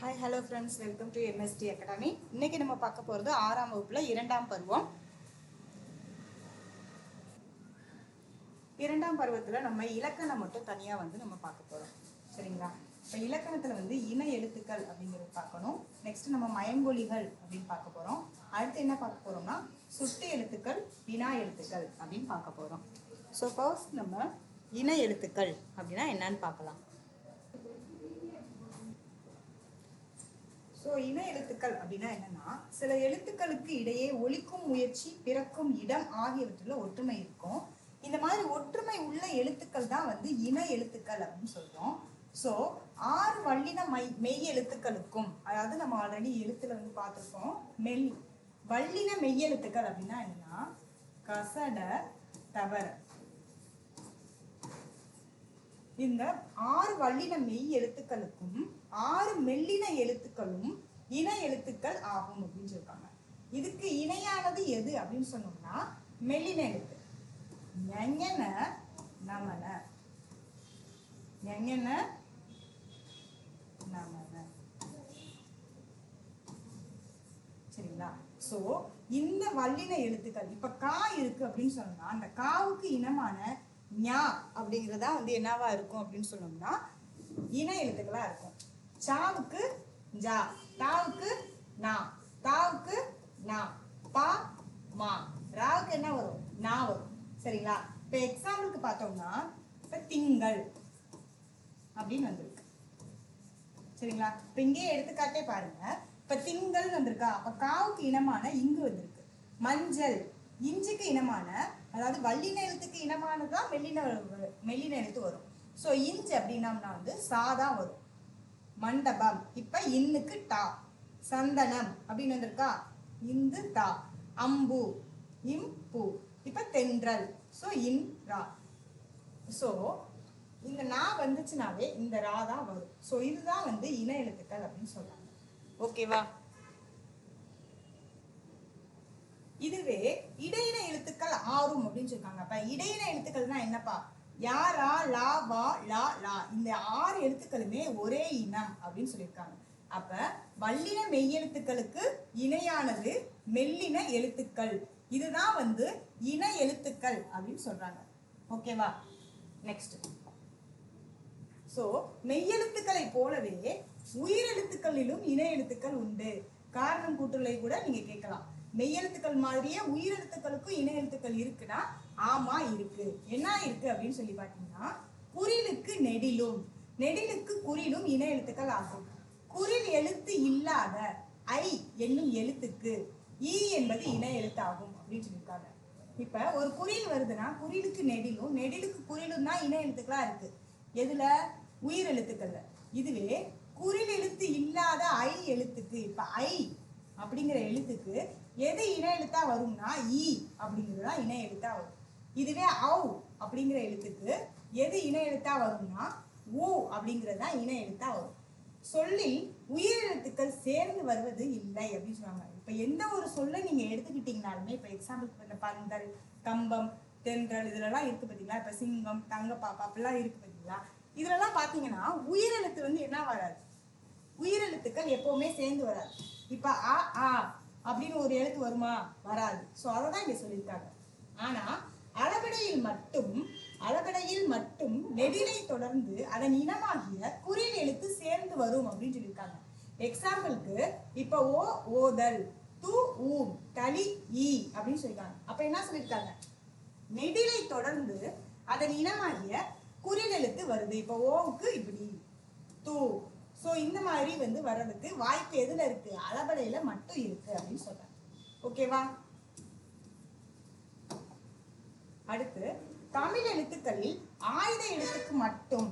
Hi hello friends, welcome to MST academy. இன்னைக்கு நம்ம பார்க்க போகிறது 6ஆம் வகுப்புல 2ஆம் பருவம். 2ஆம் பருவத்தில் நம்ம இலக்கணம் மட்டும் தனியாக நம்ம பார்க்க போகிறோம். சரிங்களா? இப்போ இலக்கணத்தில் இன எழுத்துக்கள் அப்படிங்கிறது பார்க்கணும். நெக்ஸ்ட் நம்ம மயங்கொலிகள் அப்படின்னு பார்க்க போகிறோம். அடுத்து என்ன பார்க்க போகிறோம்னா சுட்டு எழுத்துக்கள், வினா எழுத்துக்கள் அப்படின்னு பார்க்க போகிறோம். ஸோ ஃபர்ஸ்ட் நம்ம இன எழுத்துக்கள் அப்படின்னா என்னன்னு பார்க்கலாம். ஸோ இன எழுத்துக்கள் அப்படின்னா என்னன்னா, சில எழுத்துக்களுக்கு இடையே ஒலிக்கும் முயற்சி, பிறக்கும் இடம் ஆகியவற்றில் ஒற்றுமை இருக்கும். இந்த மாதிரி ஒற்றுமை உள்ள எழுத்துக்கள் தான் இன எழுத்துக்கள் அப்படின்னு சொல்றோம். ஸோ 6 வல்லின மெய் எழுத்துக்களுக்கும், அதாவது நம்ம ஆல்ரெடி எழுத்துல பார்த்துருக்கோம், வல்லின மெய் எழுத்துக்கள் அப்படின்னா என்னன்னா கசட, தவற. இந்த 6 வல்லின மெய் எழுத்துக்களுக்கும் 6 மெல்லின எழுத்துக்களும் இன எழுத்துக்கள் ஆகும் அப்படின்னு சொல்றாங்க. இதுக்கு இணையானது எது அப்படின்னு சொன்னோம்னா மெல்லின எழுத்து. ஞஞன, நமன, ஞஞன, நமன. சரிங்களா? சோ இந்த வல்லின எழுத்துக்கள், இப்ப கா இருக்கு அப்படின்னு சொன்னோம்னா அந்த காவுக்கு இனமான ஞா அப்படிங்கிறதா என்னவா இருக்கும் அப்படின்னு சொன்னோம்னா இன எழுத்துக்களா இருக்கும். சாவுக்கு ஜா, தாவுக்கு நா, தாவுக்கு நா, பா மா, ராவுக்கு என்ன வரும்? நா வரும். சரிங்களா? இப்ப எக்ஸாம்பிளுக்கு பார்த்தோம்னா இப்ப திங்கள் அப்படின்னு வந்திருக்கு. சரிங்களா? இப்ப இங்கே எடுத்துக்காட்டே பாருங்க. இப்ப திங்கள் வந்திருக்கா, அப்ப காவுக்கு இனமான இங்கு வந்திருக்கு. மஞ்சள், இஞ்சுக்கு இனமான, அதாவது வல்லின எழுத்துக்கு இனமானதான் மெல்லின எழுத்து வரும். ஸோ இஞ்சு அப்படின்னா சாதா வரும். மண்டபம், இப்ப இன்னுக்கு டா. சந்தனம் அப்படின்னு வந்திருக்கா, இந்து தா. அம்பு, இம்பு, இப்ப தென்றல், ஸோ இன் ரா. ஸோ இந்த நா வந்துச்சுனாவே இந்த ரா தான் வரும். ஸோ இதுதான் இன எழுத்துக்கள் அப்படின்னு சொல்றாங்க. ஓகேவா? இதுவே இடையின எழுத்துக்கள் ஆறும் அப்படின்னு சொல்றாங்க. அப்ப இடையின எழுத்துக்கள்னா என்னப்பா? யா, ரா, லா, வா, லா, லா, இந்த 6 எழுத்துக்களுமே ஒரே இனம் அப்படின்னு சொல்லியிருக்காங்க. அப்ப வல்லின மெய்யெழுத்துக்களுக்கு இணையானது மெல்லின எழுத்துக்கள். இதுதான் இன எழுத்துக்கள் அப்படின்னு சொல்றாங்க. ஓகேவா? நெக்ஸ்ட். சோ மெய்யெழுத்துக்களை போலவே உயிரெழுத்துக்களிலும் இன எழுத்துக்கள் உண்டு. காரணம் கூற்றுலை கூட நீங்க கேட்கலாம். மெய்யெழுத்துக்கள் மாதிரியே உயிரெழுத்துக்களுக்கும் இன எழுத்துக்கள் இருக்குன்னா ஆமா இருக்கு. என்ன இருக்கு அப்படின்னு சொல்லி பாத்தீங்கன்னா, குறிலுக்கு நெடிலும், நெடிலுக்கு குறிலும் இன எழுத்துக்கள் ஆகும். குறில் எழுத்து இல்லாத ஐ என்னும் எழுத்துக்கு ஈ என்பது இன எழுத்து ஆகும் அப்படின்னு சொல்லியிருக்காங்க. இப்ப ஒரு குறில் வருதுன்னா குறிலுக்கு நெடிலும், நெடிலுக்கு குறிலும் தான் இன எழுத்துக்களா இருக்கு. எதுல? உயிர் எழுத்துக்கள்ல. இதுவே குறில் எழுத்து இல்லாத ஐ எழுத்துக்கு, இப்ப ஐ அப்படிங்கிற எழுத்துக்கு எது இன எழுத்தா வரும்னா ஈ அப்படிங்கிறதா இன எழுத்தா வரும். இதுவே ஔ அப்படிங்கிற எழுத்துக்கு எது இன எழுத்தா வரும்னா ஊ அப்படிங்கிறதா இன எழுத்தா வரும். சொல்லில் உயிர் எழுத்துக்கள் சேர்ந்து வருவது இல்லை அப்படின்னு சொல்லுவாங்க. இப்ப எந்த ஒரு சொல்ல நீங்க எடுத்துக்கிட்டீங்கனாலுமே, இப்ப எக்ஸாம்பிளுக்கு இந்த பந்தல், கம்பம், தென்றல், இதுலலாம் இருக்கு பாத்தீங்களா? இப்ப சிங்கம், தங்க பாப்பா அப்படிலாம் இருக்கு பாத்தீங்களா? இதுலலாம் பாத்தீங்கன்னா உயிரெழுத்து என்ன வராது. உயிரெழுத்துக்கள் எப்பவுமே சேர்ந்து வராது. இப்ப ஆ ஆ அப்படின்னு ஒரு எழுத்து வருமா? வராது. சோ அததான் இங்க சொல்லியிருக்காங்க. ஆனா அளபடையில் மட்டும் நெடிலை தொடர்ந்து அதன் இனமாகிய குறில் எழுத்து சேர்ந்து வரும் அப்படின்னு சொல்லியிருக்காங்க. எக்ஸாம்பிளுக்கு இப்ப ஓ ஓதல், து ஊம், தளி ஈ அப்படின்னு சொல்லியிருக்காங்க. அப்ப என்ன சொல்லியிருக்காங்க? நெடிலை தொடர்ந்து அதன் இனமாகிய குறில் எழுத்து வருது. இப்ப ஓவுக்கு இப்படி தூ. சோ இந்த மாதிரி வர்றதுக்கு வாய்ப்பு எதுல இருக்கு? அளபடையில மட்டும் இருக்கு அப்படின்னு சொல்றாங்க. ஓகேவா? அடுத்து தமிழ் எழுத்துக்களில் ஆயுத எழுத்துக்கு மட்டும்,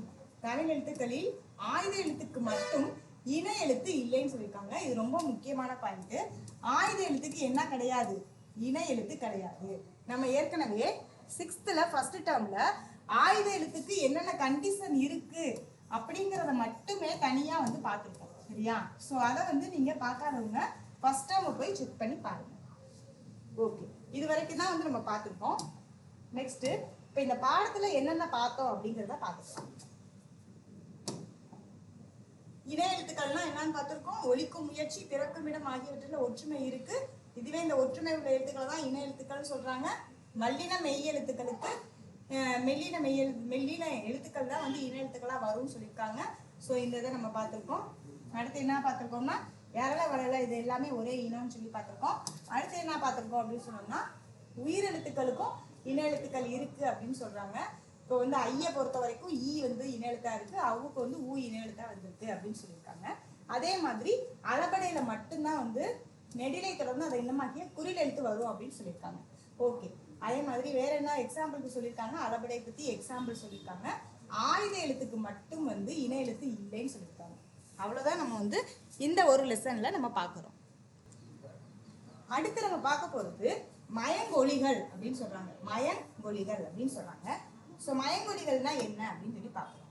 தமிழ் எழுத்துக்களில் ஆயுத எழுத்துக்கு மட்டும் இன எழுத்து இல்லைன்னு சொல்லியிருக்காங்க. இது ரொம்ப முக்கியமான பாயிண்ட். ஆயுத எழுத்துக்கு என்ன கிடையாது? இன எழுத்து கிடையாது. நம்ம ஏற்கனவே 6th ஃபர்ஸ்ட் டேர்ம்ல ஆயுத எழுத்துக்கு என்னென்ன கண்டிஷன் இருக்கு அப்படிங்கறத மட்டுமே தனியா பார்த்துருக்கோம். சரியா? ஸோ அதை நீங்க பார்க்காதவங்க ஃபர்ஸ்ட் டேர்ம் போய் செக் பண்ணி பாருங்க. ஓகே, இது வரைக்கும் தான் நம்ம பார்த்துருக்கோம். நெக்ஸ்ட் இப்ப இந்த பாடத்துல என்னென்ன பார்த்தோம் அப்படிங்கறத பார்த்துக்கலாம். இன எழுத்துக்கள் எழுத்துக்கள்னா என்னன்னு பார்த்திருக்கோம். ஒலிக்கும் முயற்சி, பிறக்கும் இடம் ஆகியவற்றில் ஒற்றுமை இருக்கு. இதுவே இந்த ஒற்றுமை உள்ள எழுத்துக்களை தான் இன எழுத்துக்கள் சொல்றாங்க. வல்லின மெய் எழுத்துக்களுக்கு மெல்லின எழுத்துக்கள் தான் வந்து இன எழுத்துக்களா வரும்னு சொல்லியிருக்காங்க. ஸோ இந்த இதை நம்ம பார்த்துருக்கோம். அடுத்து என்ன பார்த்துருக்கோம்னா எரள வளல இது எல்லாமே ஒரே இனம்னு சொல்லி பார்த்துருக்கோம். அடுத்து என்ன பார்த்துருக்கோம் அப்படின்னு சொன்னோம்னா உயிரெழுத்துக்களுக்கும் இன எழுத்துக்கள் இருக்கு அப்படின்னு சொல்றாங்க. இப்போ வந்து ஐயை பொறுத்த வரைக்கும் ஈ வந்து இன எழுத்தா இருக்கு, அவுக்கு வந்து ஊ இன எழுத்தா வந்திருக்கு அப்படின்னு சொல்லியிருக்காங்க. அதே மாதிரி அளபடையில மட்டும்தான் வந்து நெடிலை தொடர்ந்து அதை இன்னமாக்கிய குறில் எழுத்து வரும் அப்படின்னு சொல்லியிருக்காங்க. ஓகே, அதே மாதிரி வேற என்ன எக்ஸாம்பிளுக்கு சொல்லியிருக்காங்க, அளபடை பத்தி எக்ஸாம்பிள் சொல்லியிருக்காங்க. ஆயுத எழுத்துக்கு மட்டும் வந்து இன எழுத்து இல்லைன்னு சொல்லியிருக்காங்க. அவ்வளவுதான் நம்ம வந்து இந்த ஒரு லெசன்ல நம்ம பார்க்கிறோம். அடுத்து நம்ம பார்க்க போறது மயங்கொலிகள் அப்படின்னு சொல்றாங்க. மயங்கொலிகள் அப்படின்னு சொல்றாங்க. ஸோ மயங்கொலிகள்னா என்ன அப்படின்னு சொல்லி பார்க்கலாம்.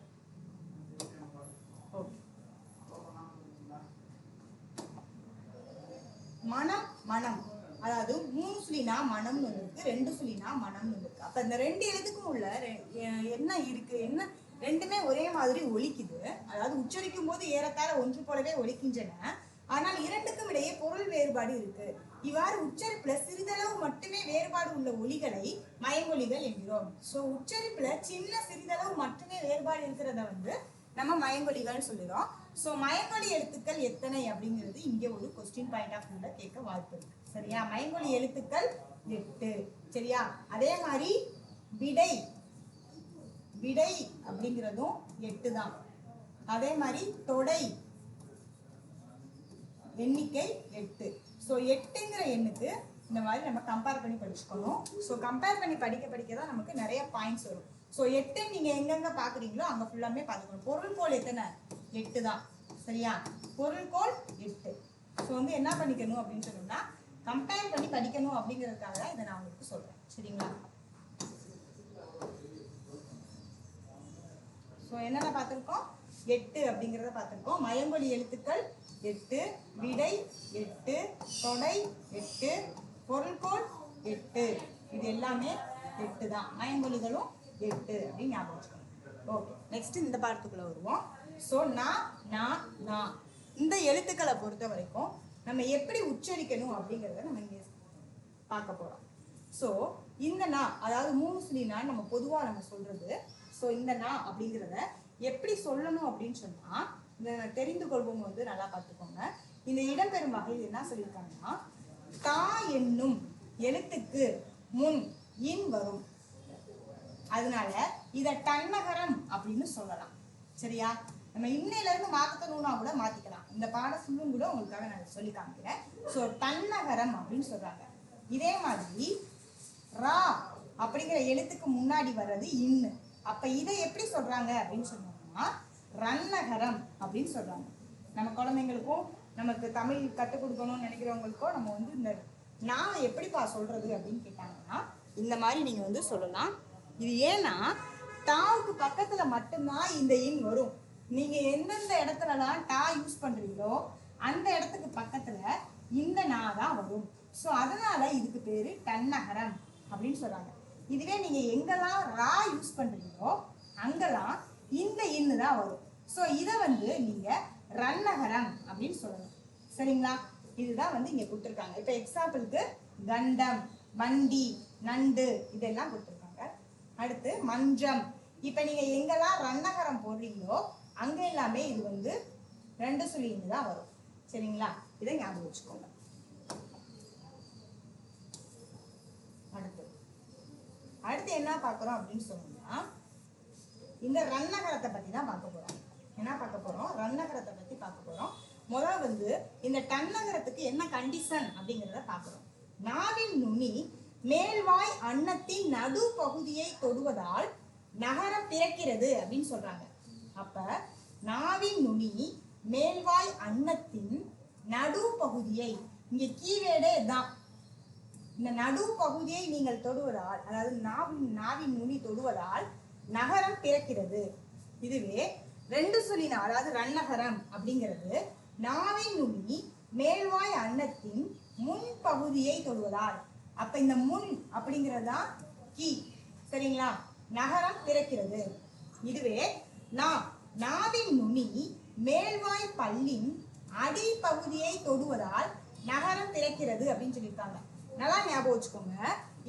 மனம் மனம் அதாவது 3 சுழினா மனம்னு இருக்கு, 2 சுழினா மனம்னு இருக்கு. அப்ப இந்த 2 எழுத்துக்கும் உள்ள என்ன இருக்கு, என்ன ரெண்டுமே ஒரே மாதிரி ஒலிக்குது. அதாவது உச்சரிக்கும் போது ஏறத்தாழ ஒன்று போலவே ஒலிக்கின்றன. ஆனால் இரண்டுக்கும் இடையே பொருள் வேறுபாடு இருக்கு. இவ்வாறு உச்சரிப்புல சிறிதளவு மட்டுமே வேறுபாடு உள்ள ஒலிகளை மயங்கொலிகள் என்கிறோம். ஸோ உச்சரிப்புல சின்ன சிறிதளவு மட்டுமே வேறுபாடு இருக்கிறத வந்து நம்ம மயங்கொலிகள் சொல்லிடும். ஸோ மயங்கொலி எழுத்துக்கள் எத்தனை அப்படிங்கிறது இங்கே ஒரு கொஸ்டின் பாயிண்ட் ஆஃப் வியூல கேட்க வாய்ப்பு இருக்கு. சரியா? மயங்கொலி எழுத்துக்கள் 8. சரியா? அதே மாதிரி விடை விடை அப்படிங்கிறதும் 8 தான். அதே மாதிரி தொடை எண்ணிக்கை 8. ஸோ 8ங்கிற எண்ணுக்கு இந்த மாதிரி நம்ம கம்பேர் பண்ணி படிச்சுக்கணும். ஸோ கம்பேர் பண்ணி படிக்க தான் நமக்கு நிறைய பாயிண்ட்ஸ் வரும். ஸோ 8 நீங்க எங்கெங்க பாக்குறீங்களோ அங்க ஃபுல்லாமே பார்த்துக்கணும். பொருள்கோள் எத்தனை? 8 தான். சரியா? பொருள்கோள் 8. ஸோ வந்து என்ன பண்ணிக்கணும் அப்படின்னு சொன்னோம்னா கம்பேர் பண்ணி படிக்கணும் அப்படிங்கிறதுக்காக தான் இதை நான் உங்களுக்கு சொல்றேன். சரிங்களா? ஸோ என்னென்ன பார்த்துருக்கோம்? 8 அப்படிங்கிறத பார்த்துருக்கோம். மயங்கொலி எழுத்துக்கள் 8, விடை 8, தொடை 8, பொருள்கோள் 8. இது எல்லாமே 8 தான். மயங்கொலிகளும் 8 அப்படின்னு ஞாபகம் வச்சுக்கணும். ஓகே, நெக்ஸ்ட் இந்த பாடத்துக்குள்ள வருவோம். ஸோ நான் இந்த எழுத்துக்களை பொறுத்த வரைக்கும் நம்ம எப்படி உச்சரிக்கணும் அப்படிங்கிறத நம்ம இங்கே பார்க்க போறோம். ஸோ இந்த நா அதாவது 3 சுழி நா நம்ம பொதுவாக நம்ம சொல்றது. ஸோ இந்த நா அப்படிங்கிறத எப்படி சொல்லணும் அப்படின்னு சொன்னா இந்த தெரிந்து கொள்வோம் வந்து நல்லா பார்த்துக்கோங்க. இந்த இடம்பெறும் வகையில் என்ன சொல்லியிருக்காங்கன்னா தா என்னும் எழுத்துக்கு முன் இன் வரும். அதனால இத தன்னகரம் அப்படின்னு சொல்லலாம். சரியா? நம்ம இன்னையில இருந்து மாத்தணும்னா கூட மாத்திக்கலாம். இந்த பாடம் ஃபுல்லும் கூட உங்களுக்காக நான் சொல்லி காமிக்கிறேன். ஸோ தன்னகரம் அப்படின்னு சொல்றாங்க. இதே மாதிரி ரா அப்படிங்கிற எழுத்துக்கு முன்னாடி வர்றது இன்னு. அப்ப இதை எப்படி சொல்றாங்க அப்படின்னு சொன்னோம்னா ரன்னகரம் அப்படின்னு சொல்றாங்க. நம்ம குழந்தைங்களுக்கும் நமக்கு தமிழ் கற்றுக் கொடுக்கணும்னு நினைக்கிறவங்களுக்கோ நம்ம வந்து இந்த நான் எப்படிப்பா சொல்றது அப்படின்னு கேட்டாங்கன்னா இந்த மாதிரி நீங்க வந்து சொல்லலாம். இது ஏன்னா தாவுக்கு பக்கத்துல மட்டும்தான் இந்த இன் வரும். நீங்க எந்தெந்த இடத்துலலாம் டா யூஸ் பண்றீங்களோ அந்த இடத்துக்கு பக்கத்துல இந்த நா தான் வரும். ஸோ அதனால இதுக்கு பேரு தன்னகரம் அப்படின்னு சொல்றாங்க. இதுவே நீங்க எங்கெல்லாம் ரா யூஸ் பண்றீங்களோ அங்கெல்லாம் இந்த இன்னு தான் வரும். ஸோ இதை வந்து நீங்க ரன்னகரம் அப்படின்னு சொல்லணும். சரிங்களா? இதுதான் வந்து இங்க கொடுத்துருக்காங்க. இப்ப எக்ஸாம்பிளுக்கு கண்டம், வண்டி, நண்டு இதெல்லாம் கொடுத்துருக்காங்க. அடுத்து மஞ்சம். இப்ப நீங்க எங்கெல்லாம் ரன்னகரம் போடுறீங்களோ அங்க எல்லாமே இது வந்து 2 சுழின்னு தான் வரும். சரிங்களா? இதை ஞாபகம் வச்சுக்கோங்க. அடுத்து என்ன பார்க்குறோம் அப்படின்னு சொன்னோம்னா இந்த ரன்னகரத்தை பத்தி தான் பார்க்க போறோம். என்ன பார்க்க போறோம்? ரன்னகரத்தை பத்தி பார்க்க போறோம். முதல்ல வந்து இந்த தன்னகரத்துக்கு என்ன கண்டிஷன் அப்படிங்கிறத பார்க்குறோம். நாவின் நுனி மேல்வாய் அன்னத்தின் நடு பகுதியை தொடுவதால் நகரம் பிறக்கிறது அப்படின்னு சொல்றாங்க. அப்ப நாவின் நுனி மேல்வாய் அன்னத்தின் நடு பகுதியை, இங்க கீவேடே தான். இந்த நடு பகுதியை நீங்கள் தொடுவதால், அதாவது நாவின் நுனி தொடுவதால் நகரம் பிறக்கிறது. இதுவே 2 சுழினா அதாவது ரன்னகரம் அப்படிங்கிறது நாவின் நுனி மேல்வாய் அன்னத்தின் முன் பகுதியை தொடுவதால். அப்ப இந்த முன் அப்படிங்கிறதா கீ. சரிங்களா? நகரம் பிறக்கிறது. இதுவே நாவின் நுனி மேல்வாய் பல்லின் அடிப்பகுதியை தொடுவதால் நகரம் பிறக்கிறது அப்படின்னு சொல்லியிருக்காங்க. நல்லா ஞாபகம் வச்சுக்கோங்க.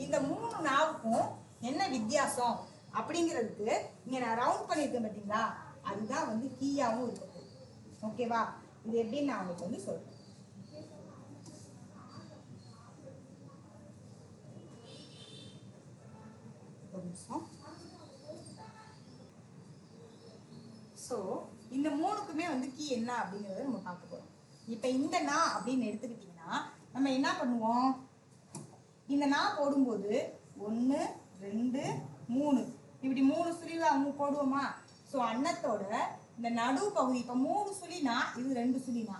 இந்த 3 நாவுக்கும் என்ன வித்தியாசம் அப்படிங்கிறதுக்கு இங்க நான் ரவுண்ட் பண்ணியிருக்கேன் பார்த்தீங்களா, அதுதான் வந்து கீயாவும் இருக்கு. ஓகேவா? இது எப்படின்னு நான் உங்களுக்கு வந்து சொல்றேன். ஸோ இந்த 3க்குமே வந்து கீ என்ன அப்படிங்கிறத நம்ம பார்க்க போறோம். இப்போ இந்த நா அப்படின்னு எடுத்துக்கிட்டீங்கன்னா நம்ம என்ன பண்ணுவோம், இந்த நா போடும்போது 1 2 3 இப்படி 3 சுழிவா போடுவோமா. ஸோ அன்னத்தோட இந்த நடு பகுதி இப்போ 3 சுழினா இது 2 சுழினா,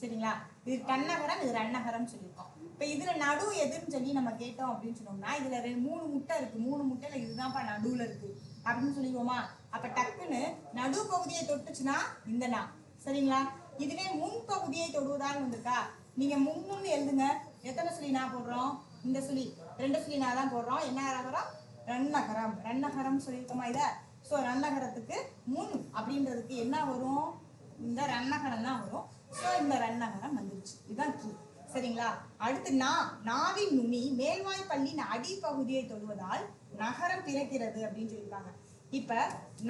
சரிங்களா? இது தன்னகரம், இது ரன்னகரம் சொல்லியிருக்கோம். இப்போ இதுல நடு எதுன்னு சொல்லி நம்ம கேட்டோம் அப்படின்னு சொன்னோம்னா இதுல 3 முட்டை இருக்கு, 3 முட்டையில இதுதான்ப்பா நடுவுல இருக்கு அப்படின்னு சொல்லிடுவோமா. அப்ப டக்குன்னு நடு பகுதியை தொட்டுச்சுன்னா இந்த நா, சரிங்களா? இதுவே முன் பகுதியை தொடுவதான்னு வந்திருக்கா, நீங்க முன்னு எழுதுங்க. எத்தனை சுழி நா போடுறோம், இந்த சுழி 2 சுழி நா தான் போடுறோம். என்ன நகரம், ரன்னகரம். ரன்னகரம் சொல்லியிருக்கோமா இத. ஸோ ரன்னகரத்துக்கு முன் அப்படின்றதுக்கு என்ன வரும், இந்த ரன்னகரம் தான் வரும். ஸோ இந்த ரன்னகரம் வந்துருச்சு, இதுதான் கீ, சரிங்களா? அடுத்து நாவின் நுனி மேல்வாய் பல்லின் அடிப்பகுதியை தொடுவதால் நகரம் பிறக்கிறது அப்படின்னு சொல்லியிருக்காங்க. இப்ப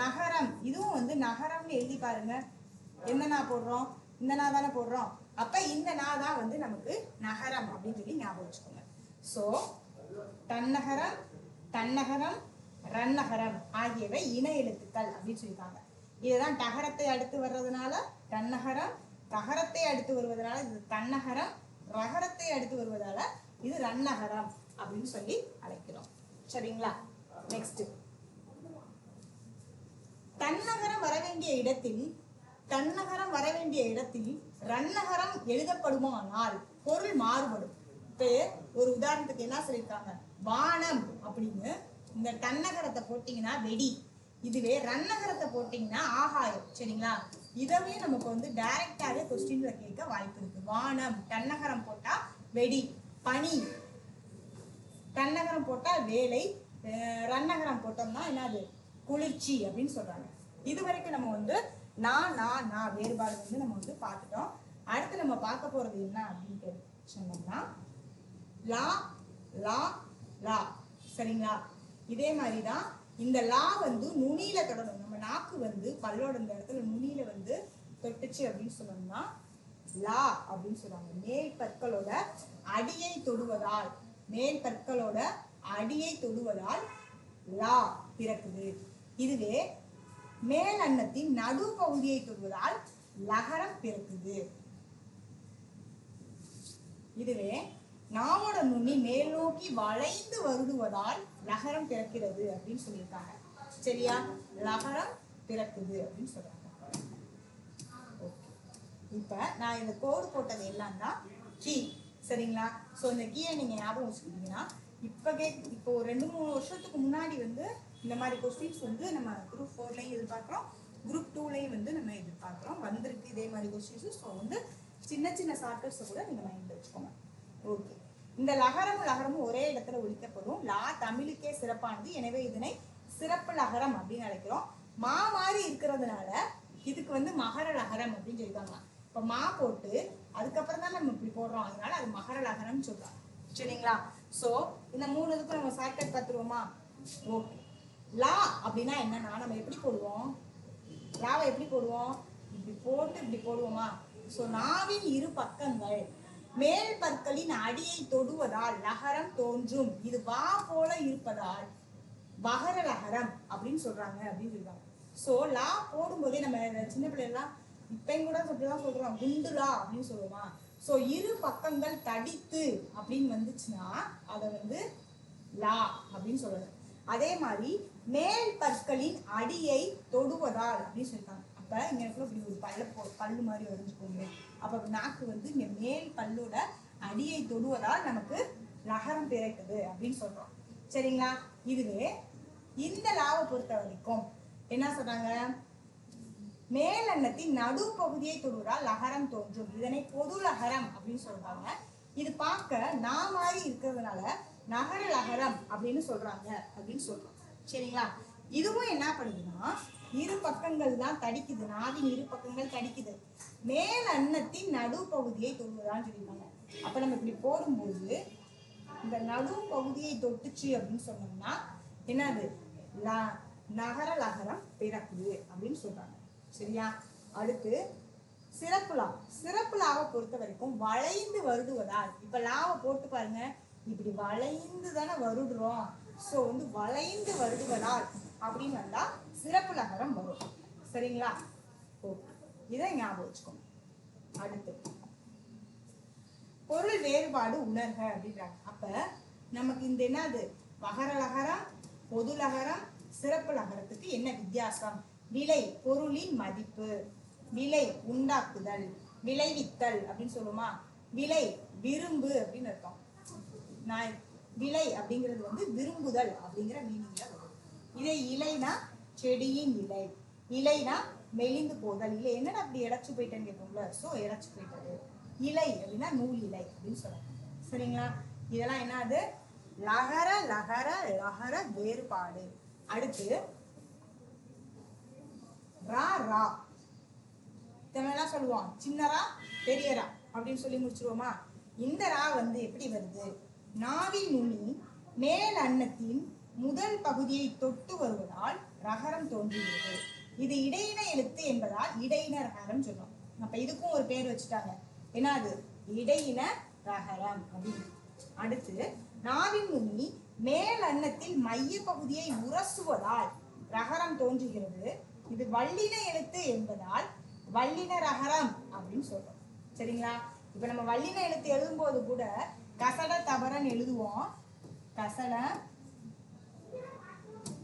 நகரம், இதுவும் வந்து நகரம்னு எழுதி பாருங்க. எந்த நா போடுறோம், இந்த நா தானே போடுறோம். அப்ப இந்த நா தான் வந்து நமக்கு நகரம் அப்படின்னு சொல்லி ஞாபகம் வச்சுக்கோங்க. ஸோ தன்னகரம், தன்னகரம், ரன்னகரம் ஆகியவை இன எழுத்துக்கள் அப்படின்னு சொல்லியிருக்காங்க. இதுதான் டகரத்தை அடுத்து வர்றதுனால தன்னகரம், தகரத்தை அடுத்து வருவதனால இது தன்னகரம், ரகரத்தை அடுத்து வருவதால இது ரன்னகரம் அப்படின்னு சொல்லி அழைக்கிறோம், சரிங்களா? நெக்ஸ்ட், தன்னகரம் வரவேண்டிய இடத்தில், தன்னகரம் வரவேண்டிய இடத்தில் ரன்னகரம் எழுதப்படுமானால் பொருள் மாறுபடும். இப்போ ஒரு உதாரணத்துக்கு என்ன சொல்லியிருக்காங்க, வானம் அப்படின்னு இந்த தன்னகரத்தை போட்டீங்கன்னா வெடி, இதுவே ரன்னகரத்தை போட்டீங்கன்னா ஆகாயம், சரிங்களா? இதவே நமக்கு வந்து டைரக்டாவே கொஸ்டின்ல கேட்க வாய்ப்பு இருக்கு. வானம் தன்னகரம் போட்டா வெடி, பனி தன்னகரம் போட்டா வேலை, ரன்னகரம் போட்டோம்னா என்னது, குளிர்ச்சி அப்படின்னு சொல்றாங்க. இது வரைக்கும் நம்ம வந்து நான் வேறுபாடு வந்து நம்ம வந்து பார்த்துட்டோம். அடுத்து நம்ம பார்க்க போறது என்ன அப்படின்னு சொன்னோம்னா லா லா லா, சரிங்களா? இதே மாதிரிதான் இந்த லா வந்து நுனியில தொடரும். நம்ம நாக்கு வந்து பல்லோட இந்த இடத்துல நுனியில வந்து தொட்டுச்சு அப்படின்னு சொன்னோம்னா லா அப்படின்னு சொல்றாங்க. மேல் பற்களோட அடியை தொடுவதால், மேல் பற்களோட அடியை தொடுவதால் லா பிறக்குது. இதுவே மேல் அன்னத்தின் நடு பகுதியை தொடுவதால் லகரம் பிறக்குது. இதுவே நாவோட நுனி மேல் நோக்கி வளைந்து வருடுவதால் லகரம் பிறக்கிறது அப்படின்னு சொல்லியிருக்காங்க, சரியா? லகரம் பிறக்குது அப்படின்னு சொல்றாங்க. இப்ப நான் இந்த கோடு போட்டது எல்லாம் தான் கீ, சரிங்களா? ஸோ இந்த கீயை நீங்க ஞாபகம் வச்சுக்கிட்டீங்கன்னா இப்போ ஒரு 2-3 வருஷத்துக்கு முன்னாடி வந்து இந்த மாதிரி கொஸ்டின்ஸ் வந்து நம்ம குரூப் 4லையும் எதிர்பார்க்குறோம், குரூப் 2லையும் வந்து நம்ம எதிர்பார்க்குறோம், வந்திருக்கு இதே மாதிரி கொஸ்டின்ஸ். ஸோ வந்து சின்ன சின்ன ஷார்ட்கட்ஸை கூட நீங்க மைண்ட்ல வச்சுக்கோங்க. ஓகே, இந்த லகரமும் லகரமும் ஒரே இடத்துல ஒலிக்கப்படும். லா தமிழுக்கே சிறப்பானது, எனவே இதனை சிறப்பு லகரம் அப்படின்னு அழைக்கிறோம். மா மாதிரி இருக்கிறதுனால இதுக்கு வந்து மகர லகரம் அப்படின்னு சொல்லியிருக்காங்க. இப்போ மா போட்டு அதுக்கப்புறம் தான் நம்ம இப்படி போடுறோம், அதனால அது மகர லகரம்னு சொல்றாங்க, சரிங்களா? ஸோ இந்த 3 இதுக்கும் நம்ம ஷார்ட்கட் பார்த்துருவோமா? ஓகே, லா அப்படின்னா என்னன்னா நம்ம எப்படி போடுவோம், லாவை எப்படி போடுவோம், இப்படி போட்டு இப்படி போடுவோமா? ஸோ நாவின் இரு பக்கங்கள் மேல் பற்களின் அடியை தொடுவதால் லகரம் தோன்றும். இது வா போல இருப்பதால் வகர லகரம் அப்படின்னு சொல்றாங்க அப்படின்னு சொல்றாங்க. ஸோ லா போடும்போதே நம்ம சின்ன பிள்ளைலாம் இப்பயும் கூட அப்படிதான் சொல்றோம், குண்டுலா அப்படின்னு சொல்லுவோமா? ஸோ இரு பக்கங்கள் தடித்து அப்படின்னு வந்துச்சுன்னா அதை வந்து லா அப்படின்னு சொல்லணும். அதே மாதிரி மேல் பற்களின் அடியை தொடுவதால் அப்படின்னு சொல்லிட்டாங்க. அப்ப இங்க இப்படி ஒரு பல்லு மாதிரி வரைஞ்சுக்கோங்க. அப்ப நாக்கு வந்து இங்க மேல் பல்லோட அடியை தொடுவதால் நமக்கு லகரம் பிறக்குது அப்படின்னு சொல்றோம், சரிங்களா? இதுவே இந்த லாவை பொறுத்த வரைக்கும் என்ன சொல்றாங்க, மேல் அன்னத்தின் நடு பகுதியை தொடுவதால் லகரம் தோன்றும். இதனை பொது லகரம் அப்படின்னு சொல்றாங்க. இது பார்க்க நான் மாதிரி இருக்கிறதுனால நகர லகரம் அப்படின்னு சொல்றாங்க அப்படின்னு சொல்றோம், சரிங்களா? இதுவும் என்ன பண்ணுதுன்னா இரு பக்கங்கள் தான் தடிக்குது, நாவின் இரு பக்கங்கள் தடிக்குது. மேல் அன்னத்தின் நடு பகுதியை தொடுவதான்னு சொல்லியிருக்காங்க. அப்ப நம்ம இப்படி போடும்போது இந்த நடு பகுதியை தொட்டுச்சு அப்படின்னு சொன்னோம்னா என்னது, நகர லகரம் பிறக்குது அப்படின்னு சொல்றாங்க. சரியா? அடுத்து சிறப்புலா. சிறப்புலாவை பொறுத்த வரைக்கும் வளைந்து வருடுவதால், இப்ப லாவை போட்டு பாருங்க, இப்படி வளைந்து தானே வருடுறோம். ஸோ வந்து வளைந்து வருடுவதால் அப்படின்னு வந்தா சிறப்பு லகரம் வரும். சரிங்களா? ஓகே, இதை ஞாபகம் வச்சுக்கோங்க. அடுத்து பொருள் வேறுபாடு உணர்க அப்படின்றாங்க. அப்ப நமக்கு இந்த என்னது, வகர லகரம், பொது லகரம், சிறப்பு லகரத்துக்கு என்ன வித்தியாசம்? விலை, பொருளின் மதிப்பு. விலை, உண்டாக்குதல், விளைவித்தல் அப்படின்னு சொல்லுமா. விலை, விரும்பு அப்படின்னு அர்த்தம். நான் விலை அப்படிங்கிறது வந்து விரும்புதல் அப்படிங்கிற மீனிங்ல வரும். இதே இலைனா செடியின் இலை, இலைனா மெலிந்து போதல். இல்லை என்னடா அப்படி இழைச்சு போயிட்டேன்னு கேட்போம்ல, ஸோ இழைச்சு போயிட்டது. இலை அப்படின்னா நூல் இலை அப்படின்னு சொல்றாங்க. சரிங்களா? இதெல்லாம் என்னது, லகர லகர லகர வேறுபாடு. அடுத்து ரா ரா, இதெல்லாம் சொல்லுவோம் சின்னரா பெரியரா அப்படின்னு சொல்லி முடிச்சிருவோமா. இந்த ரா வந்து எப்படி வருது, நாவின் நுனி மேல் அன்னத்தின் முதல் பகுதியை தொட்டு வருவதால் ரகரம் தோன்றுகிறது. இது இடையின எழுத்து என்பதால் இடையின ரகரம் சொல்லும். அப்ப இதுக்கும் ஒரு பேர் வச்சுட்டாங்க, என்னது, இடையின ரகரம் அப்படின்னு. அடுத்து நாவின் நுனி மேல் அன்னத்தில் மைய பகுதியை உரசுவதால் ரகரம் தோன்றுகிறது. இது வல்லின எழுத்து என்பதால் வல்லின ரகரம் அப்படின்னு சொல்றோம். சரிங்களா? இப்ப நம்ம வல்லின எழுத்து எழுதும் போது கூட கசட தபரன் எழுதுவோம், கசட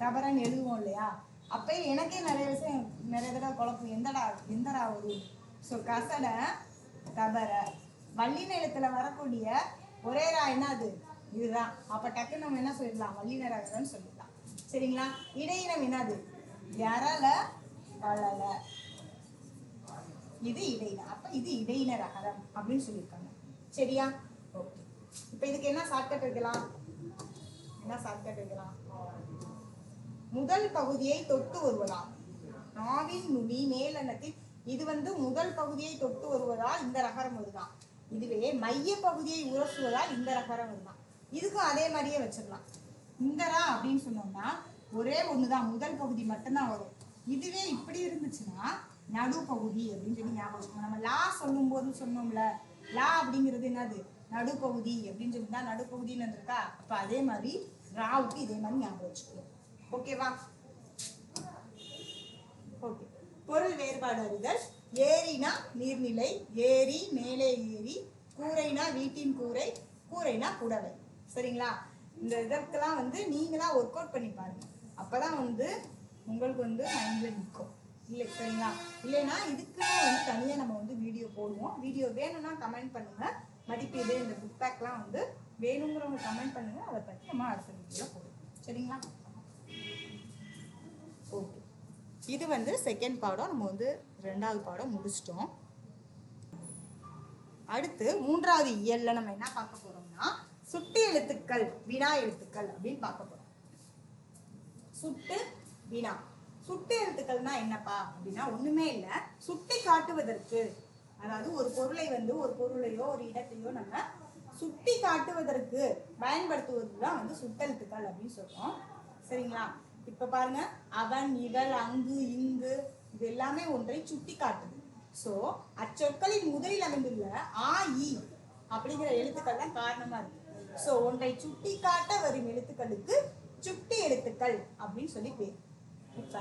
தபரன் எழுதுவோம் இல்லையா. அப்ப எனக்கே நிறைய விஷயம் நிறைய தடவை குழப்பம், எந்தடா வரும். ஸோ கசட தபர வல்லின எழுத்துல வரக்கூடிய ஒரே ரா என்னது, இதுதான். அப்ப டக்குன்னு நம்ம என்ன சொல்லிடலாம், வல்லின ரகரம்னு சொல்லிடலாம். சரிங்களா? இடையினம் என்னது, யரல வளல, இது இடையின. அப்ப இது இடையின ரகரம் அப்படின்னு சொல்லியிருக்காங்க. சரியா? ஓகே, இப்ப இதுக்கு என்ன ஷார்ட்கட் வைக்கலாம், முதல் பகுதியை தொட்டு வருவதால், நாவின் நுனி மேலன்னத்தில், இது வந்து முதல் பகுதியை தொட்டு வருவதால் இந்த ரகரம் வருதான். இதுவே மைய பகுதியை உரசுவதால் இந்த ரகரம் வருதான். இதுக்கும் அதே மாதிரியே வச்சிடலாம். இந்தரா அப்படின்னு சொன்னோம்னா ஒரே ஒண்ணுதான், முதல் பகுதி மட்டும்தான் வரும். இதுவே இப்படி இருந்துச்சுன்னா நடுப்பகுதி அப்படின்னு சொல்லி ஞாபகம் வச்சுக்கணும். நம்ம லா சொல்லும் போது சொன்னோம்ல, லா அப்படிங்கிறது என்னது, நடுப்பகுதி அப்படின்னு சொல்லி தான் நடுப்பகுதின்னு வந்திருக்கா. அப்ப அதே மாதிரி ராவுக்கு இதே மாதிரி ஞாபகம் வச்சுக்கணும். ஓகேவா? ஓகே, பொருள் வேறுபாடு அறிதல். ஏரினா நீர்நிலை, ஏரி மேலே ஏரி, கூரைனா வீட்டின் கூரை, கூரைனா குடவை. சரிங்களா? இந்த இதற்கெல்லாம் வந்து நீங்களா ஒர்க் அவுட் பண்ணி பாருங்க, அப்பதான் வந்து உங்களுக்கு வந்து மைண்ட்ல நிற்கும். இல்லை சரிங்களா? இல்லைன்னா இதுக்குன்னு வந்து தனியாக நம்ம வந்து வீடியோ போடுவோம். வீடியோ வேணும்னா கமெண்ட் பண்ணுங்க. மதிப்பீடு இந்த புக் பேக்லாம் வந்து வேணுங்கிறவங்க கமெண்ட் பண்ணுங்க, அதை பற்றி நம்ம அடுத்த வீடியோல போடுவோம். சரிங்களா? ஓகே, இது வந்து செகண்ட் பாடம். நம்ம வந்து 2வது பாடம் முடிச்சிட்டோம். அடுத்து 3வது இயல்ல நம்ம என்ன பார்க்க போறோம்னா சுட்டு எழுத்துக்கள், வினா எழுத்துக்கள் அப்படின்னு பார்க்க போறோம். சுட்டு வினா. சுட்டு எழுத்துக்கள்னா என்னப்பா அப்படின்னா ஒண்ணுமே இல்லை, சுட்டி காட்டுவதற்கு, அதாவது ஒரு பொருளை வந்து ஒரு பொருளையோ ஒரு இடத்தையோ நம்ம சுட்டி காட்டுவதற்கு பயன்படுத்துவதுதான் வந்து சுட்டெழுத்துக்கள் அப்படின்னு சொல்றோம். சரிங்களா? இப்ப பாருங்க, அவன், இவள், அங்கு, இங்கு, இது எல்லாமே ஒன்றை சுட்டி காட்டுது. சோ அச்சொற்களின் முதலில் அமைந்துள்ள ஆ இ அப்படிங்கிற எழுத்துக்கள் தான் காரணமா இருக்கு. சோ ஒன்றை சுட்டி காட்ட வரும் எழுத்துக்களுக்கு சுட்டி எழுத்துக்கள் அப்படின்னு சொல்லி பேர். இப்ப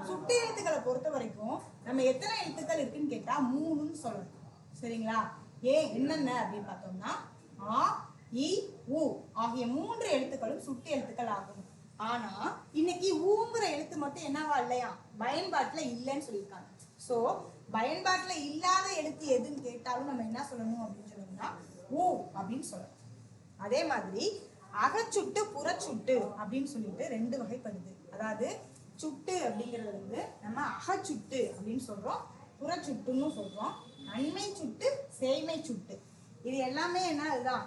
சுட்டி எழுத்துக்களை பொறுத்த வரைக்கும் நம்ம எத்தனை எழுத்துக்கள் இருக்குன்னு கேட்டா 3ன்னு சொல்லணும். சரிங்களா? என்னென்ன அப்படின்னு பார்த்தோம்னா ஆ இ உ ஆகிய 3 எழுத்துக்களும் சுட்டி எழுத்துக்கள் ஆகும். ஆனா இன்னைக்கு ஊங்கிற எழுத்து மட்டும் என்னவா இல்லையா, பயன்பாட்டுல இல்லைன்னு சொல்லியிருக்காங்க. சோ பயன்பாட்டுல இல்லாத எழுத்து எதுன்னு கேட்டாலும் நம்ம என்ன சொல்லணும் அப்படின்னு சொன்னோம்னா ஊ அப்படின்னு சொல்லணும். அதே மாதிரி அகச்சுட்டு புறச்சுட்டு அப்படின்னு சொல்லிட்டு 2 வகைப்படுது. அதாவது சுட்டு அப்படிங்கிறது வந்து நம்ம அகச்சுட்டு அப்படின்னு சொல்றோம், புறச்சுட்டுன்னு சொல்றோம். அண்மை சுட்டு, சேய்மை சுட்டு, இது எல்லாமே என்ன, அதுதான்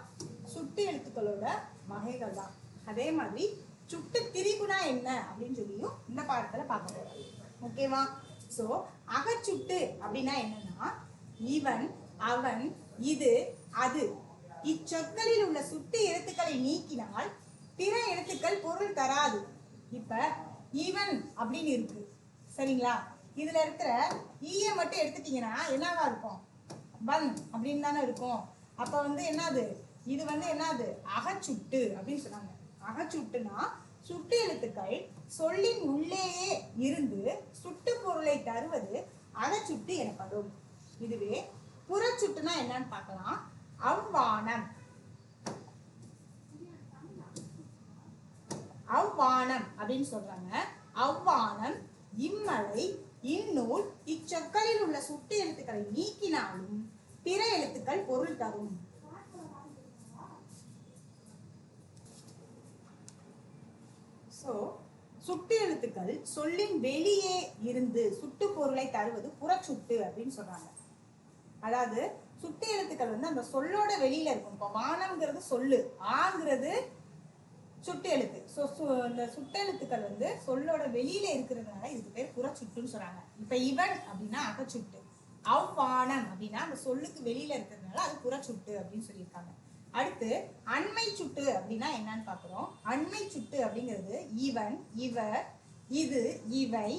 சுட்டு எழுத்துக்களோட வகைகள் தான். அதே மாதிரி சுட்டு திரிபுனா என்ன அப்படின்னு சொல்லியும் இந்த பாடத்துல பார்க்க போறோம். ஓகேவா? சோ அகச்சுட்டு அப்படின்னா என்னன்னா இவன், அவன், இது, அது இச்சொற்களில் உள்ள சுட்டு எழுத்துக்களை நீக்கினால் பிற எழுத்துக்கள் பொருள் தராது. இப்ப இவன் அப்படின்னு இருக்கு, சரிங்களா? இதுல இருக்கிற ஈய மட்டும் எடுத்துட்டீங்கன்னா என்னவா இருக்கும்? வன் அப்படின்னு தானே இருக்கும். அப்ப வந்து என்னது இது வந்து என்னது அகச்சுட்டு அப்படின்னு சொன்னாங்க. அகச்சுட்டுனா சுட்டு எழுத்துக்கள் சொல்லின் உள்ளேயே இருந்து சுட்டு பொருளை தருவது அகச்சுட்டு எனப்படும். இதுவே புறச்சுட்டுனா என்னன்னு பார்க்கலாம். அவ்வானம், அவ்வானம் அப்படின்னு சொல்றாங்க. அவ்வானம், இம்மலை, இந்நூல் இச்சொற்களில் உள்ள சுட்டு எழுத்துக்களை நீக்கினாலும் பிற எழுத்துக்கள் பொருள் தரும். சுட்டு எழுத்துக்கள் சொல்லின் வெளியே இருந்து சுட்டு பொருளை தருவது புறச்சுட்டு அப்படின்னு சொல்றாங்க. அதாவது சுட்டு எழுத்துக்கள் வந்து அந்த சொல்லோட வெளியில இருக்கும். இப்போ வானம்ங்கிறது சொல்லு, ஆங்கிறது சுட்டு எழுத்து. இந்த சுட்டு எழுத்துக்கள் வந்து சொல்லோட வெளியில இருக்கிறதுனால இதுக்கு பேர் புறச்சுட்டுன்னு சொல்றாங்க. இப்ப இவன் அப்படின்னா அகச்சுட்டு, அவ்வானம் அப்படின்னா அந்த சொல்லுக்கு வெளியில இருக்கிறதுனால அது புறச்சுட்டு அப்படின்னு சொல்லியிருக்காங்க. அடுத்து அண்மை சுட்டு அப்படின்னா என்னன்னு பாக்குறோம். அண்மை சுட்டு அப்படிங்கிறது இவன், இவர், இது, இவை,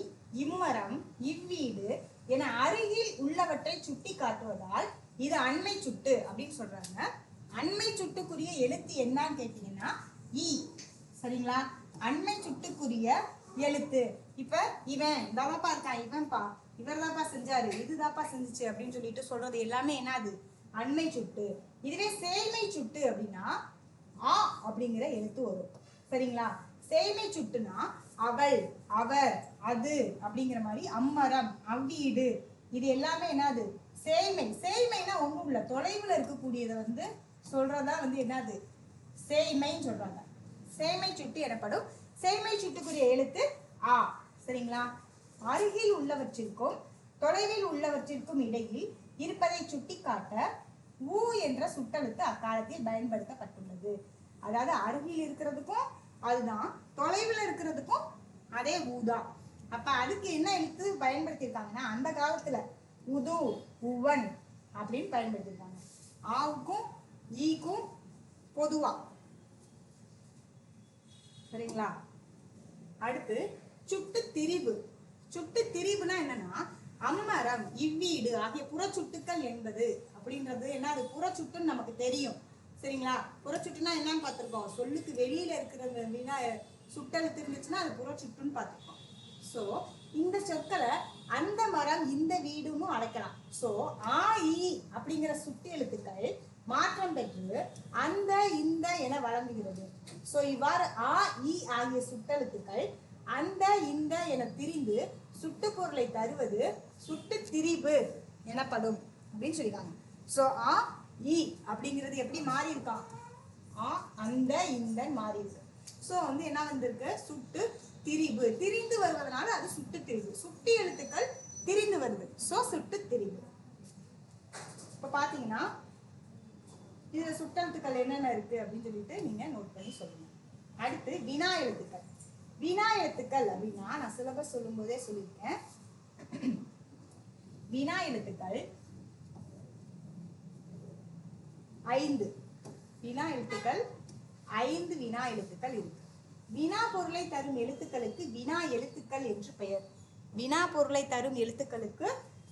இம்மரம், இவ்வீடு என அருகில் உள்ளவற்றை சுட்டி காட்டுவதால் இது அண்மை சுட்டு அப்படின்னு சொல்றாங்க. அண்மை சுட்டுக்குரிய எழுத்து என்னன்னு கேட்டீங்கன்னா ஈ, சரிங்களா? அண்மை சுட்டுக்குரிய எழுத்து. இப்ப இவன் தான்ப்பா இருக்கான், இவன்பா, இவர் தான்ப்பா செஞ்சாரு, இதுதான்ப்பா செஞ்சுச்சு அப்படின்னு சொல்லிட்டு சொல்றது எல்லாமே என்னது அண்மை சுட்டு. இதுவே சேய்மை சுட்டு அப்படின்னா ஆ அப்படிங்கிற எழுத்து வரும், சரிங்களா? சேய்மை சுட்டுனா அவள், அவர், அது அப்படிங்கிற மாதிரி அம்மரம், அவ்வீடு இது எல்லாமே என்னது சேய்மை. சேய்மைனா ஒண்ணும் இல்ல, தொலைவுல இருக்கக்கூடியதை வந்து சொல்றதா வந்து என்னது சேய்மைன்னு சொல்றாங்க. சேய்மை சுட்டு எனப்படும். சேய்மை சுட்டுக்குரிய எழுத்து ஆ, சரிங்களா? அருகில் உள்ளவற்றிற்கும் தொலைவில் உள்ளவற்றிற்கும் இடையில் இருப்பதை சுட்டி காட்ட ஊ என்ற சுட்டெழுத்து அக்காலத்தில் பயன்படுத்தப்பட்டுள்ளது. அதாவது அருகில் இருக்கிறதுக்கும் அதுதான், தொலைவில் இருக்கிறதுக்கும் அதே ஊதான். அப்ப அதுக்கு என்ன எழுத்து பயன்படுத்தியிருக்காங்கன்னா அந்த காலத்துல உது, உவன் அப்படின்னு பயன்படுத்தியிருக்காங்க. ஆவுக்கும் ஈக்கும் பொதுவா, சரிங்களா? அடுத்து சுட்டு திரிபு. சுட்டு திரிபுனா என்னன்னா அம்மரம், இவ்வீடு ஆகிய புறச்சுட்டுக்கள் என்பது அப்படின்றது என்ன, அது புறச்சுட்டுன்னு நமக்கு தெரியும், சரிங்களா? புறச்சுட்டுனா என்னன்னு பார்த்திருக்கோம். சொல்லுக்கு வெளியில இருக்கிற வினா சுட்டெழுத்து இருந்துச்சுன்னா அது புறச்சுட்டுன்னு பார்த்திருக்கோம். சோ இந்த சொற்களை அந்த மரம், இந்த வீடுன்னு அழைக்கலாம். சோ ஆ இ அப்படிங்கிற சுட்டு எழுத்துக்கள் மாற்றம் பெற்று அந்த, இந்த என வழங்குகிறது. சோ இவ்வாறு ஆ இ ஆகிய சுட்டெழுத்துக்கள் அந்த, இந்த என திரிந்து சுட்டு பொருளை தருவது சுட்டு திரிபு எனப்படும் அப்படின்னு சொல்லிருக்காங்க. சோ ஆ இ அப்படிங்கிறது எப்படி மாறி இருக்கான், ஆ அந்த, இந்த மாறி இருக்கு. சோ வந்து என்ன வந்திருக்கு, சுட்டு திரிபு. திரிந்து வருவதனால அது சுட்டு திரிபு. சுட்டு எழுத்துக்கள் திரிந்து வருது, சோ சுட்டு திரிபு. இப்ப பாத்தீங்கன்னா இதுல சுட்டெழுத்துக்கள் என்னென்ன இருக்கு அப்படின்னு சொல்லிட்டு நீங்க நோட் பண்ணி சொல்லுங்க. அடுத்து வினா எழுத்துக்கள். வினா எழுத்துக்கள் அப்படின்னா நான் சிலபஸ் சொல்லும் போதே சொல்லியிருக்கேன். வினா எழுத்துக்கள் 5. வினா எழுத்துக்கள் 5 வினா எழுத்துக்கள் இருக்கு. வினா பொருளை தரும் எழுத்துக்களுக்கு வினா எழுத்துக்கள் என்று பெயர். வினா பொருளை தரும் எழுத்துக்களுக்கு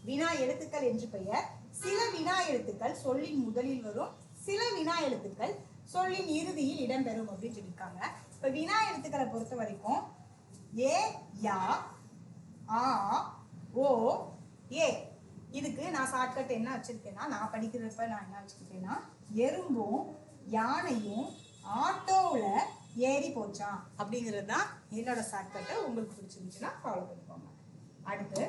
வினா எழுத்துக்கள் என்று பெயர். சில வினா எழுத்துக்கள் சொல்லின் முதலில் வரும், சில வினா எழுத்துக்கள் சொல்லின் இறுதியில் இடம்பெறும் அப்படின்னு சொல்லியிருக்காங்க. இப்ப வினா எழுத்துக்களை பொறுத்த வரைக்கும் ஏ, யா, ஆ, ஓ, ஏ. இதுக்கு நான் ஷார்ட்கட் என்ன வச்சிருக்கேன்னா, நான் படிக்கிறப்ப நான் என்ன வச்சுக்கிட்டேன்னா எறும்பும் யானையும் ஆட்டோவில் ஏறி போச்சான் அப்படிங்கிறது தான் என்னோட ஷார்ட்கட்டை. உங்களுக்கு பிடிச்சிருந்துச்சுன்னா ஃபாலோ பண்ணிக்கோங்க. அடுத்து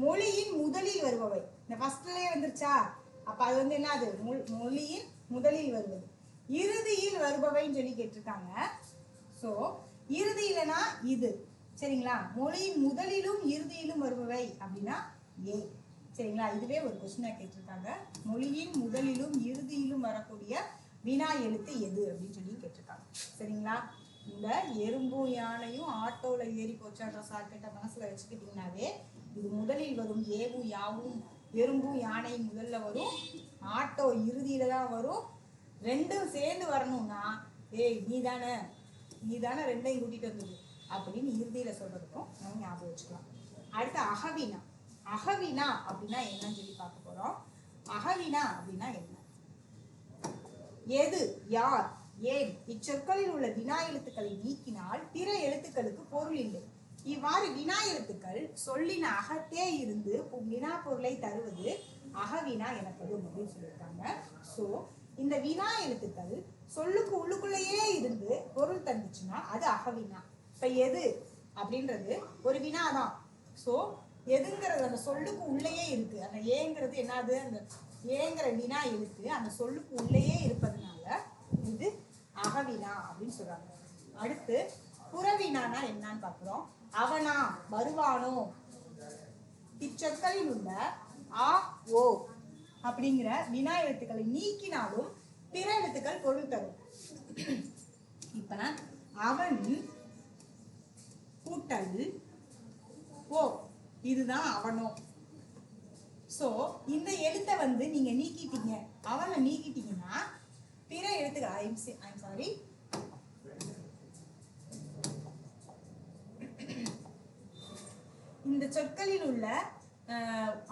மொழியின் முதலில் வருபவை. இந்த ஃபர்ஸ்ட்லயே வந்துருச்சா, அப்ப அது வந்து என்னது மொழியின் முதலில் வருவது. இறுதியில் வருபவைன்னு சொல்லி கேட்டிருக்காங்க. சோ இறுதியிலனா இது, சரிங்களா? மொழியின் முதலிலும் இறுதியிலும் வருபவை அப்படின்னா ஏ, சரிங்களா? இதுவே ஒரு கொஸ்டினா கேட்டிருக்காங்க. மொழியின் முதலிலும் இறுதியிலும் வரக்கூடிய வினா எழுத்து எது அப்படின்னு சொல்லி கேட்டிருக்காங்க, சரிங்களா? இந்த எறும்பும் யானையும் ஆட்டோல ஏறி போச்சான்ற சாக்கெட்டை மனசுல வச்சுக்கிட்டீங்கன்னாவே இது முதலில் வரும் ஏவும் யாவும் எறும்பும் யானையும் முதல்ல வரும், ஆட்டோ இறுதியில தான் வரும். ரெண்டும் சேர்ந்து வரணும்னா ஏய் நீ தானே ரெண்டையும் கூட்டிட்டு வந்தது அப்படின்னு இறுதியில சொல்றதுக்கும் நம்ம ஞாபகம் வச்சுக்கலாம். அடுத்து அகவினா. அகவினா அப்படின்னா என்னன்னு சொல்லி பார்க்க போறோம். அகவினா அப்படின்னா என்ன? எது, யார், ஏன் இச்சொற்களில் உள்ள வினா எழுத்துக்களை நீக்கினால் பிற எழுத்துக்களுக்கு பொருள் இல்லை. இவ்வாறு வினா எழுத்துக்கள் சொல்லின அகத்தே இருந்து வினா பொருளை தருவது அகவினா எனப்படும் அப்படின்னு சொல்லியிருக்காங்க. ஸோ இந்த வினா எழுத்துக்கள் சொல்லுக்கு உள்ளுக்குள்ளேயே இருந்து பொருள் தந்துச்சுன்னா அது அகவினா. இப்ப எது அப்படின்றது ஒரு வினா தான். ஸோ எதுங்கிறது அந்த சொல்லுக்கு உள்ளேயே இருக்கு. அந்த ஏங்கிறது என்னது, அந்த ஏங்கிற வினா எழுத்து அந்த சொல்லுக்கு உள்ளேயே இருப்பதுனால இது அகவினா அப்படின்னு சொல்றாங்க. அடுத்து புறவினானா என்னன்னு பார்க்கிறோம். அவனா, வருவானோ இச்சொற்களில் உள்ள ஆ ஓ அப்படிங்கிற வினா எழுத்துக்களை நீக்கினாலும் பிற எழுத்துக்கள் பொருள் தரும். இப்ப அவன் கூட்டல் ஓ இதுதான் அவனோ. சோ இந்த எழுத்தை வந்து நீங்க நீக்கிட்டீங்க, அவனை நீக்கிட்டீங்கன்னா பிற எழுத்துக்கள் சாரி இந்த சொற்களில் உள்ள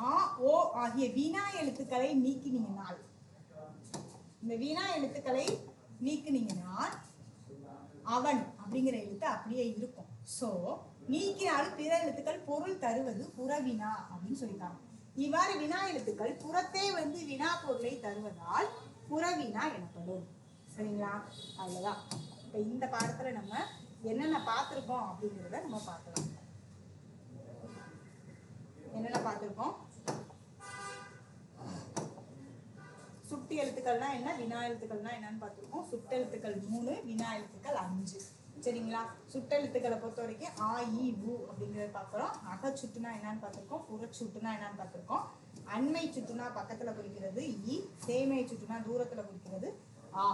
ஆ ஓ ஆகிய வினா எழுத்துக்களை நீக்கினீங்கனால், இந்த வினா எழுத்துக்களை நீக்கினீங்கன்னா அவன் அப்படிங்கிற எழுத்து அப்படியே இருக்கும். சோ நீக்கினாலும் பிற எழுத்துக்கள் பொருள் தருவது புறவினா அப்படின்னு சொல்லிட்டாங்க. இவ்வாறு வினா எழுத்துக்கள் புறத்தே வந்து வினா பொருளை தருவதால் புறவினா எனப்படும். சரிங்களா? அவ்வளவுதான். இப்ப இந்த பாடத்துல நம்ம என்னென்ன பார்த்திருக்கோம் அப்படிங்கிறத நம்ம பார்க்கலாம். என்னென்ன பார்த்திருக்கோம்? சுட்டு எழுத்துக்கள்னா என்ன, வினா எழுத்துக்கள்னா என்னன்னு பார்த்திருக்கோம். சுட்டெழுத்துக்கள் 3, வினா எழுத்துக்கள் 5. சரிங்களா? சுட்டெழுத்துக்களை பொறுத்த வரைக்கும் ஆ இ உ அப்படிங்கிறத பார்க்குறோம். அகச்சுட்டுனா என்னன்னு பார்த்துருக்கோம். புறச்சுட்டுனா என்னன்னு பார்த்துருக்கோம். அண்மை சுட்டுனா பக்கத்துல குறிக்கிறது இ, சேமை சுட்டுனா தூரத்துல குறிக்கிறது ஆ.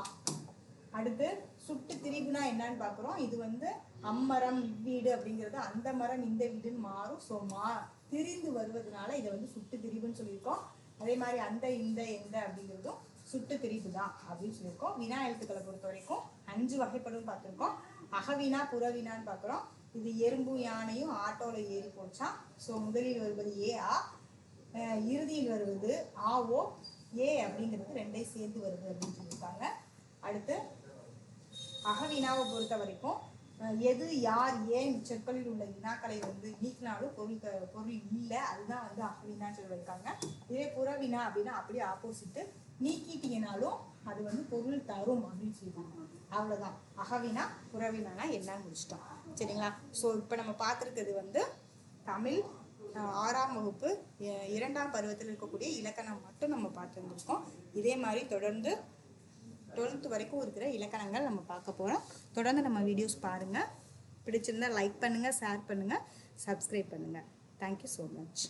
அடுத்து சுட்டு திரிபுனா என்னன்னு பார்க்குறோம். இது வந்து அம்மரம் இவ்வீடு அப்படிங்கிறது அந்த மரம் இந்த வீடுன்னு மாறும். ஸோ திரிந்து வருவதனால இதை வந்து சுட்டு திரிபுன்னு சொல்லியிருக்கோம். அதே மாதிரி அந்த இந்த எந்த அப்படிங்கிறதும் சுட்டு திரிபு தான் அப்படின்னு சொல்லியிருக்கோம். வினா எழுத்துக்களை பொறுத்த வரைக்கும் 5 வகைப்படும் பார்த்துருக்கோம். அகவினா புறவினான்னு பார்க்குறோம். இது எறும்பும் யானையும் ஆட்டோல ஏறி போச்சா. ஸோ முதலில் வருவது ஏ ஆ, இறுதியில் வருவது ஆ ஓ, ஏ அப்படிங்கிறது ரெண்டையும் சேர்ந்து வருது அப்படின்னு சொல்லியிருக்காங்க. அடுத்து அகவினாவை பொறுத்த வரைக்கும் எது, யார், ஏன் சொற்களில் உள்ள வினாக்களை வந்து நீக்கினாலும் பொருள் இல்லை, அதுதான் வந்து அகவினான்னு சொல்லியிருக்காங்க. இதே புறவினா அப்படின்னா அப்படியே ஆப்போசிட்டு, நீக்கிட்டீங்கனாலும் அது வந்து பொருள் தரும் அப்படின்னு சொல்லியிருக்காங்க. அவ்வளோதான். அகவினா புறவினானா என்னன்னு முடிச்சிட்டோம். சரிங்களா? ஸோ இப்போ நம்ம பார்த்துருக்கிறது வந்து தமிழ் 6ஆம் வகுப்பு 2ஆம் பருவத்தில் இருக்கக்கூடிய இலக்கணம் மட்டும் நம்ம பார்த்துருந்துருக்கோம். இதே மாதிரி தொடர்ந்து 12th வரைக்கும் இருக்கிற இலக்கணங்கள் நம்ம பார்க்க போகிறோம். தொடர்ந்து நம்ம வீடியோஸ் பாருங்கள். பிடிச்சிருந்தா லைக் பண்ணுங்கள், ஷேர் பண்ணுங்கள், சப்ஸ்கிரைப் பண்ணுங்கள். Thank you so much.